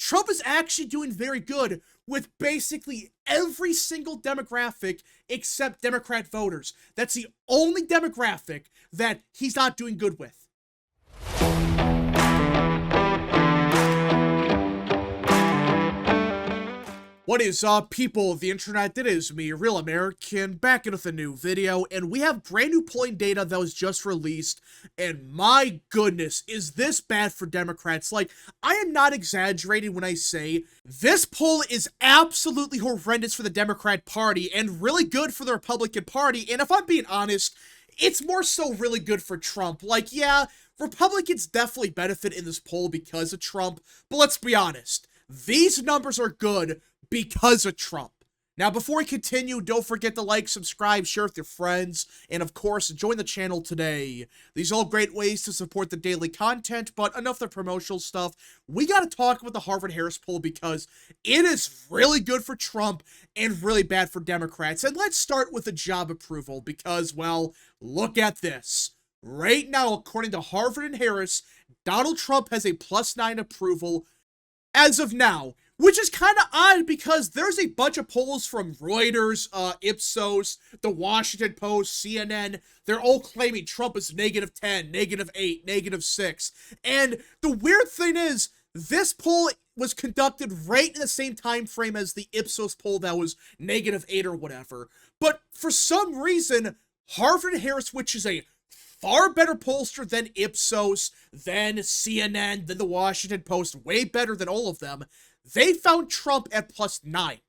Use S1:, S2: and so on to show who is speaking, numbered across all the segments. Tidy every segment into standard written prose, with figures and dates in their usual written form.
S1: Trump is actually doing very good with basically every single demographic except Democrat voters. That's the only demographic that he's not doing good with. What is up, people of the internet? It is me, Real American, back in with a new video, and we have brand new polling data that was just released, and my goodness, is this bad for Democrats? Like, I am not exaggerating when I say this poll is absolutely horrendous for the Democrat Party and really good for the Republican Party, and if I'm being honest, it's more so really good for Trump. Like, yeah, Republicans definitely benefit in this poll because of Trump, but let's be honest, these numbers are good because of Trump. Now, before we continue, don't forget to like, subscribe, share with your friends, and of course, join the channel today. These are all great ways to support the daily content, but enough of the promotional stuff. We gotta talk about the Harvard-Harris poll because it is really good for Trump and really bad for Democrats. And let's start with the job approval because, well, look at this. Right now, according to Harvard and Harris, Donald Trump has a +9 approval as of now, which is kind of odd because there's a bunch of polls from Reuters, Ipsos, The Washington Post, CNN. They're all claiming Trump is -10, -8, -6. And the weird thing is, this poll was conducted right in the same time frame as the Ipsos poll that was -8 or whatever. But for some reason, Harvard and Harris, which is a far better pollster than Ipsos, than CNN, than The Washington Post, way better than all of them, they found Trump at +9,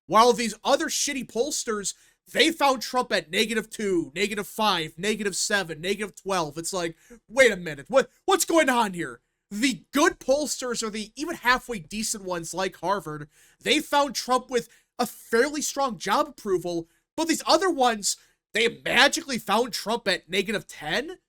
S1: while these other shitty pollsters, they found Trump at -2, -5, -7, -12. It's like, wait a minute, what's going on here? The good pollsters, or the even halfway decent ones like Harvard, they found Trump with a fairly strong job approval, but these other ones, they magically found Trump at -10?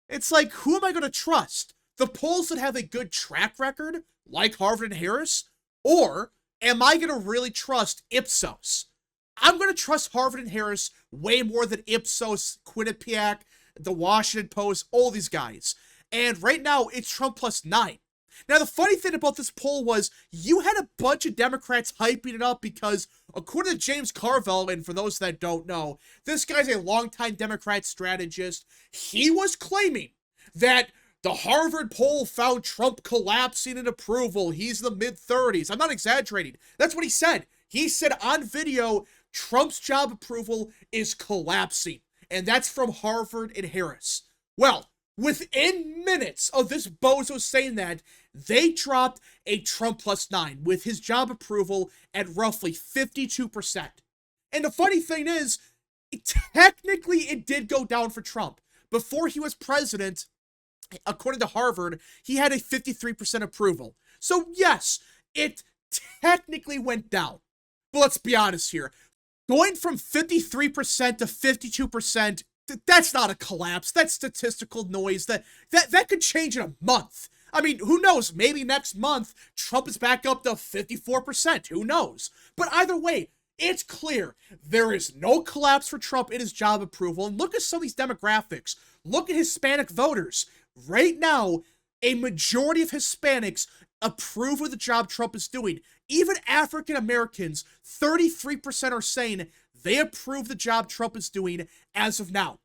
S1: It's like, who am I going to trust? The polls that have a good track record, like Harvard and Harris? Or am I going to really trust Ipsos? I'm going to trust Harvard and Harris way more than Ipsos, Quinnipiac, The Washington Post, all these guys. And right now, it's Trump +9. Now, the funny thing about this poll was you had a bunch of Democrats hyping it up because, according to James Carville, and for those that don't know, this guy's a longtime Democrat strategist. He was claiming that the Harvard poll found Trump collapsing in approval. He's in the mid-30s. I'm not exaggerating. That's what he said. He said on video, Trump's job approval is collapsing. And that's from Harvard and Harris. Well, within minutes of this bozo saying that, they dropped a Trump +9 with his job approval at roughly 52%. And the funny thing is, technically it did go down for Trump. Before he was president, according to Harvard, he had a 53% approval. So yes, it technically went down. But let's be honest here. Going from 53% to 52%, that's not a collapse. That's statistical noise. That could change in a month. I mean, who knows? Maybe next month, Trump is back up to 54%. Who knows? But either way, it's clear there is no collapse for Trump in his job approval. And look at some of these demographics. Look at Hispanic voters. Right now, a majority of Hispanics approve of the job Trump is doing. Even African Americans, 33% are saying they approve the job Trump is doing as of now.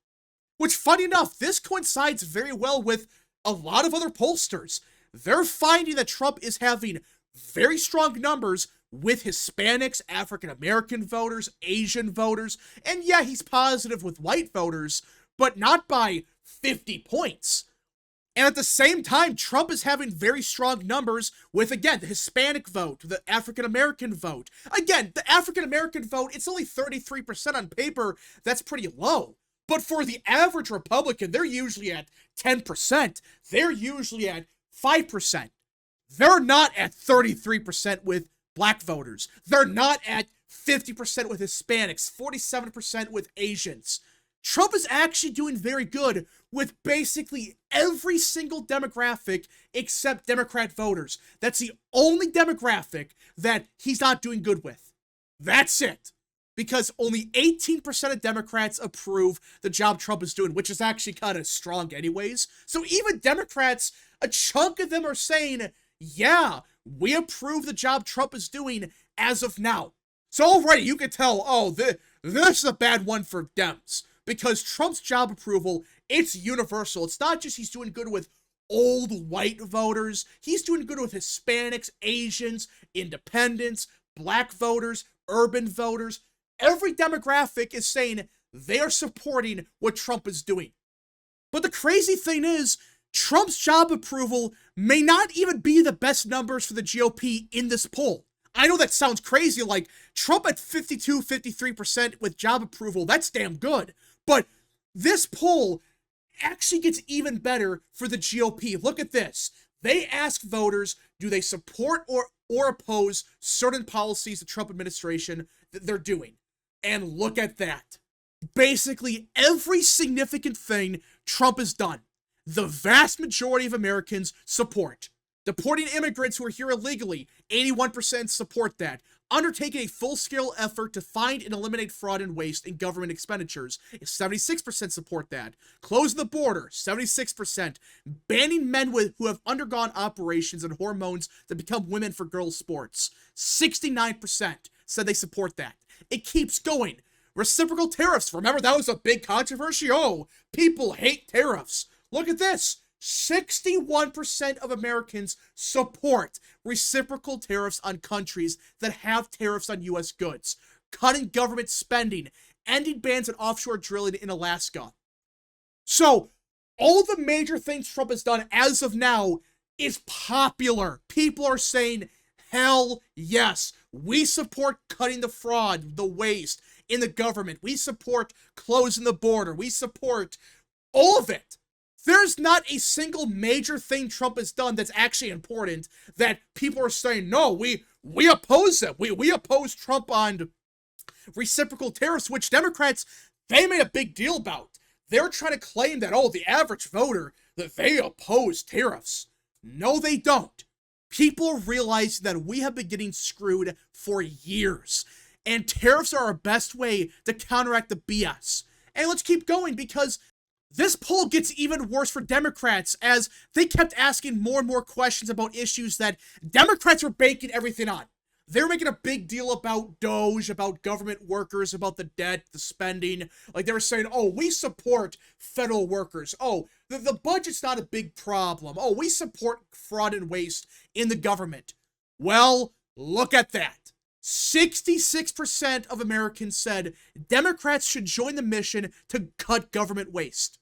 S1: Which, funny enough, this coincides very well with a lot of other pollsters. They're finding that Trump is having very strong numbers with Hispanics, African American voters, Asian voters, and yeah, he's positive with white voters, but not by 50 points. And at the same time, Trump is having very strong numbers with, again, the Hispanic vote, the African-American vote. Again, the African-American vote, it's only 33% on paper. That's pretty low. But for the average Republican, they're usually at 10%. They're usually at 5%. They're not at 33% with black voters. They're not at 50% with Hispanics, 47% with Asians. Trump is actually doing very good with basically every single demographic except Democrat voters. That's the only demographic that he's not doing good with. That's it. Because only 18% of Democrats approve the job Trump is doing, which is actually kind of strong anyways. So even Democrats, a chunk of them are saying, yeah, we approve the job Trump is doing as of now. So already you can tell, oh, this is a bad one for Dems. Because Trump's job approval, it's universal. It's not just he's doing good with old white voters. He's doing good with Hispanics, Asians, independents, black voters, urban voters. Every demographic is saying they are supporting what Trump is doing. But the crazy thing is, Trump's job approval may not even be the best numbers for the GOP in this poll. I know that sounds crazy, like Trump at 52, 53% with job approval, that's damn good. But this poll actually gets even better for the GOP. Look at this. They ask voters, do they support or oppose certain policies the Trump administration that they're doing? And look at that. Basically, every significant thing Trump has done, the vast majority of Americans support. Deporting immigrants who are here illegally, 81% support that. Undertaking a full-scale effort to find and eliminate fraud and waste in government expenditures, 76% support that. Closing the border, 76%. Banning men who have undergone operations and hormones that become women for girls' sports, 69% said they support that. It keeps going. Reciprocal tariffs, remember that was a big controversy? Oh, people hate tariffs. Look at this. 61% of Americans support reciprocal tariffs on countries that have tariffs on U.S. goods, cutting government spending, ending bans on offshore drilling in Alaska. So, all the major things Trump has done as of now is popular. People are saying, hell yes, we support cutting the fraud, the waste in the government. We support closing the border. We support all of it. There's not a single major thing Trump has done that's actually important that people are saying, no, we oppose it. We oppose Trump on reciprocal tariffs, which Democrats, they made a big deal about. They're trying to claim that, oh, the average voter, that they oppose tariffs. No, they don't. People realize that we have been getting screwed for years, and tariffs are our best way to counteract the BS. And let's keep going, because this poll gets even worse for Democrats as they kept asking more and more questions about issues that Democrats were banking everything on. They were making a big deal about DOGE, about government workers, about the debt, the spending. Like they were saying, oh, we support federal workers. Oh, the budget's not a big problem. Oh, we support fraud and waste in the government. Well, look at that. 66% of Americans said Democrats should join the mission to cut government waste.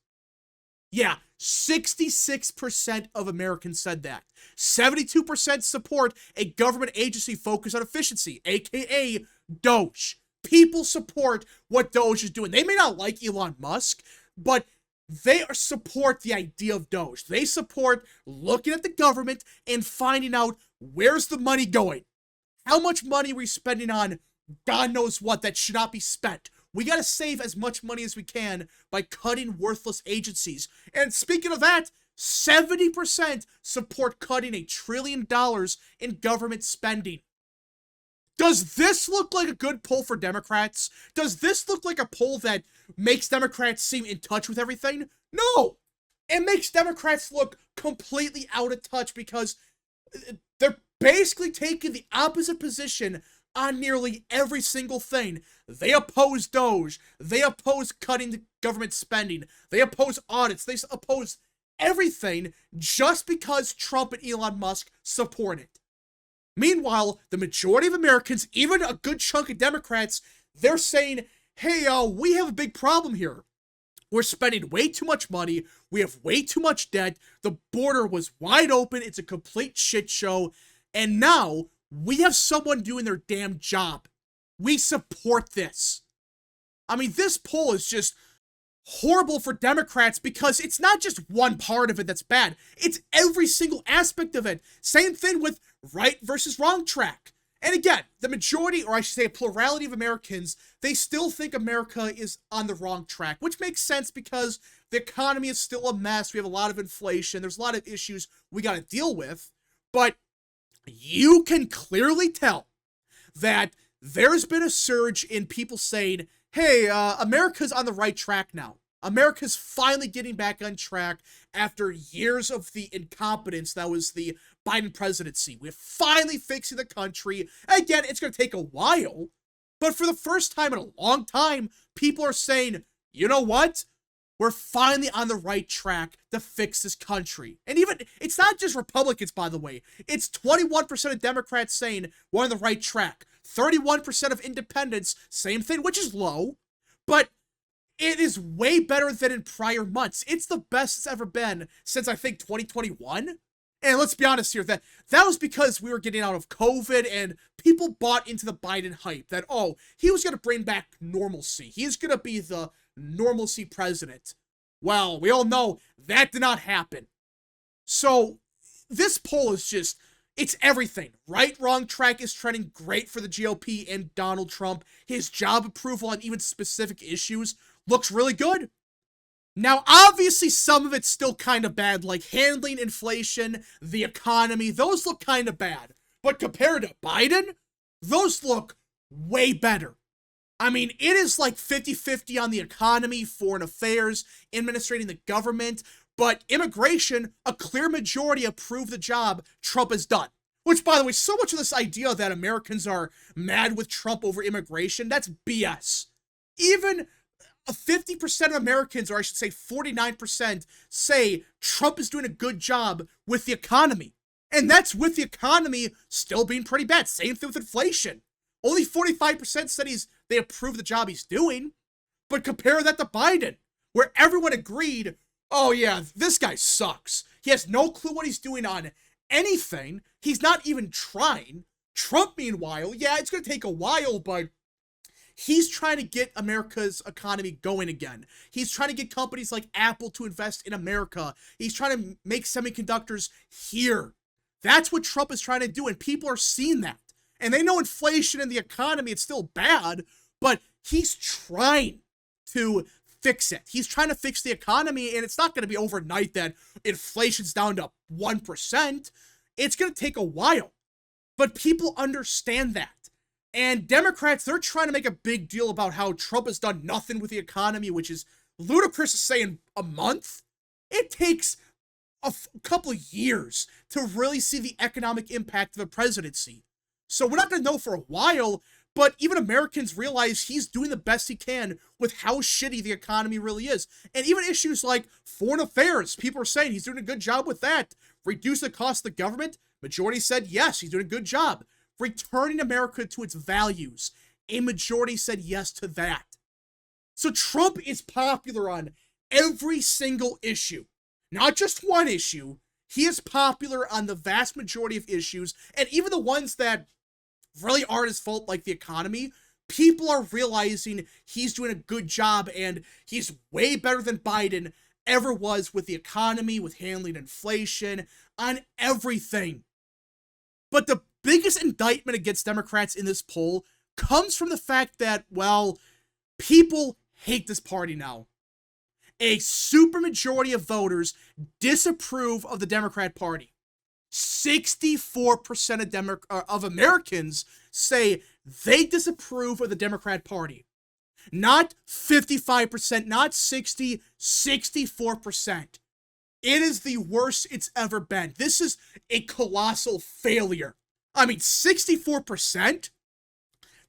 S1: Yeah, 66% of Americans said that. 72% support a government agency focused on efficiency, aka DOGE. People support what DOGE is doing. They may not like Elon Musk, but they support the idea of DOGE. They support looking at the government and finding out where's the money going. How much money are we spending on God knows what that should not be spent? We gotta save as much money as we can by cutting worthless agencies. And speaking of that, 70% support cutting $1 trillion in government spending. Does this look like a good poll for Democrats? Does this look like a poll that makes Democrats seem in touch with everything? No! It makes Democrats look completely out of touch because they're basically taking the opposite position on nearly every single thing. They oppose DOGE. They oppose cutting the government spending. They oppose audits. They oppose everything just because Trump and Elon Musk support it. Meanwhile, the majority of Americans, even a good chunk of Democrats, they're saying, hey, we have a big problem here. We're spending way too much money. We have way too much debt. The border was wide open. It's a complete shit show. And now we have someone doing their damn job. We support this. I mean, this poll is just horrible for Democrats because it's not just one part of it that's bad. It's every single aspect of it. Same thing with right versus wrong track. And again, the majority, or I should say a plurality of Americans, they still think America is on the wrong track, which makes sense because the economy is still a mess. We have a lot of inflation. There's a lot of issues we got to deal with. But you can clearly tell that there's been a surge in people saying, hey, America's on the right track now. America's finally getting back on track after years of the incompetence that was the Biden presidency. We're finally fixing the country. Again, it's going to take a while, but for the first time in a long time, people are saying, you know what? We're finally on the right track to fix this country. And even, it's not just Republicans, by the way. It's 21% of Democrats saying we're on the right track. 31% of independents, same thing, which is low, but it is way better than in prior months. It's the best it's ever been since, I think, 2021. And let's be honest here, that was because we were getting out of COVID and people bought into the Biden hype that, oh, he was going to bring back normalcy. He's going to be the normalcy president. Well, we all know that did not happen. So this poll is just, it's everything. Right, wrong track is trending great for the GOP and Donald Trump. His job approval on even specific issues looks really good. Now, obviously, some of it's still kind of bad, like handling inflation, the economy, those look kind of bad. But compared to Biden, those look way better. I mean, it is like 50-50 on the economy, foreign affairs, administrating the government, but immigration, a clear majority approve the job Trump has done. Which, by the way, so much of this idea that Americans are mad with Trump over immigration, that's BS. Even 50% of Americans, or I should say 49%, say Trump is doing a good job with the economy. And that's with the economy still being pretty bad. Same thing with inflation. Only 45% said they approve the job he's doing. But compare that to Biden, where everyone agreed, oh yeah, this guy sucks. He has no clue what he's doing on anything. He's not even trying. Trump, meanwhile, yeah, it's going to take a while, but he's trying to get America's economy going again. He's trying to get companies like Apple to invest in America. He's trying to make semiconductors here. That's what Trump is trying to do, and people are seeing that. And they know inflation and the economy, it's still bad, but he's trying to fix it. He's trying to fix the economy, and it's not going to be overnight that inflation's down to 1%. It's going to take a while, but people understand that. And Democrats, they're trying to make a big deal about how Trump has done nothing with the economy, which is ludicrous to say in a month. It takes a couple of years to really see the economic impact of a presidency. So we're not going to know for a while, but even Americans realize he's doing the best he can with how shitty the economy really is. And even issues like foreign affairs, people are saying he's doing a good job with that. Reduce the cost of the government, majority said yes, he's doing a good job. Returning America to its values, a majority said yes to that. So Trump is popular on every single issue. Not just one issue. He is popular on the vast majority of issues, and even the ones that really aren't his fault, like the economy. People are realizing he's doing a good job, and he's way better than Biden ever was with the economy, with handling inflation, on everything. But the biggest indictment against Democrats in this poll comes from the fact that, well, people hate this party now. A supermajority of voters disapprove of the Democrat Party. 64% of Americans say they disapprove of the Democrat Party. Not 55%, not 60, 64%. It is the worst it's ever been. This is a colossal failure. I mean, 64%?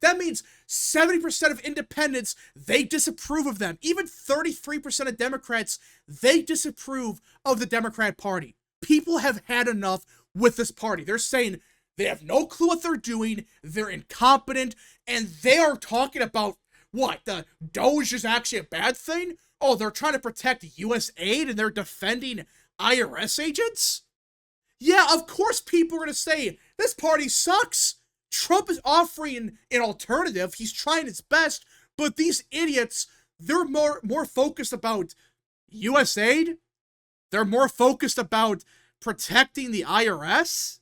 S1: That means 70% of independents, they disapprove of them. Even 33% of Democrats, they disapprove of the Democrat Party. People have had enough with this party. They're saying they have no clue what they're doing, they're incompetent, and they are talking about, what, the Doge is actually a bad thing? Oh, they're trying to protect U.S. aid and they're defending IRS agents? Yeah, of course people are going to say, this party sucks. Trump is offering an alternative. He's trying his best, but these idiots, they're more focused about U.S. aid. They're more focused about protecting the IRS.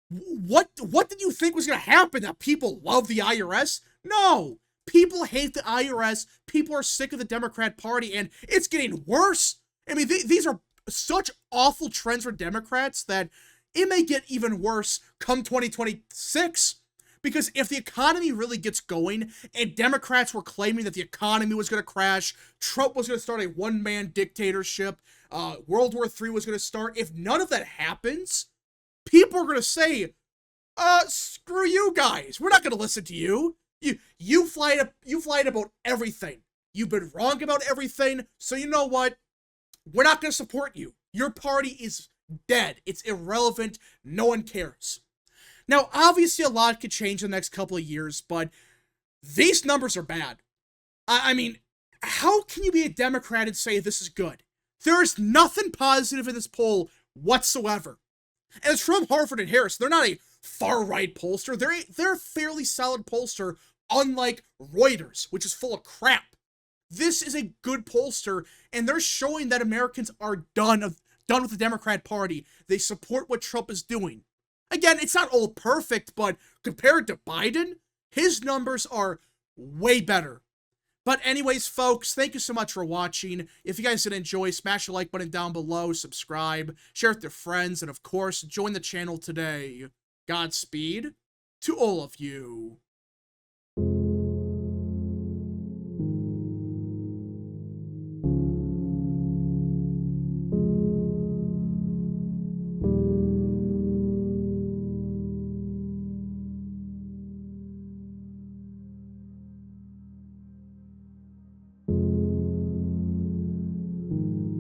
S1: What did you think was going to happen? That people love the IRS? No. People hate the IRS. People are sick of the Democrat Party, and it's getting worse. I mean, these are such awful trends for Democrats that it may get even worse come 2026. Because if the economy really gets going, and Democrats were claiming that the economy was going to crash, Trump was going to start a one-man dictatorship, World War III was going to start, if none of that happens, people are going to say, screw you guys. We're not going to listen to you. You lied about everything. You've been wrong about everything. So you know what? We're not going to support you. Your party is dead. It's irrelevant. No one cares. Now, obviously, a lot could change in the next couple of years, but these numbers are bad. I mean, how can you be a Democrat and say this is good? There is nothing positive in this poll whatsoever. And it's from Harvard and Harris. They're not a far-right pollster. They're a fairly solid pollster, unlike Reuters, which is full of crap. This is a good pollster, and they're showing that Americans are done with the Democrat Party. They support what Trump is doing. Again, it's not all perfect, but compared to Biden, his numbers are way better. But anyways, folks, thank you so much for watching. If you guys did enjoy, smash the like button down below, subscribe, share it with your friends, and of course, join the channel today. Godspeed to all of you.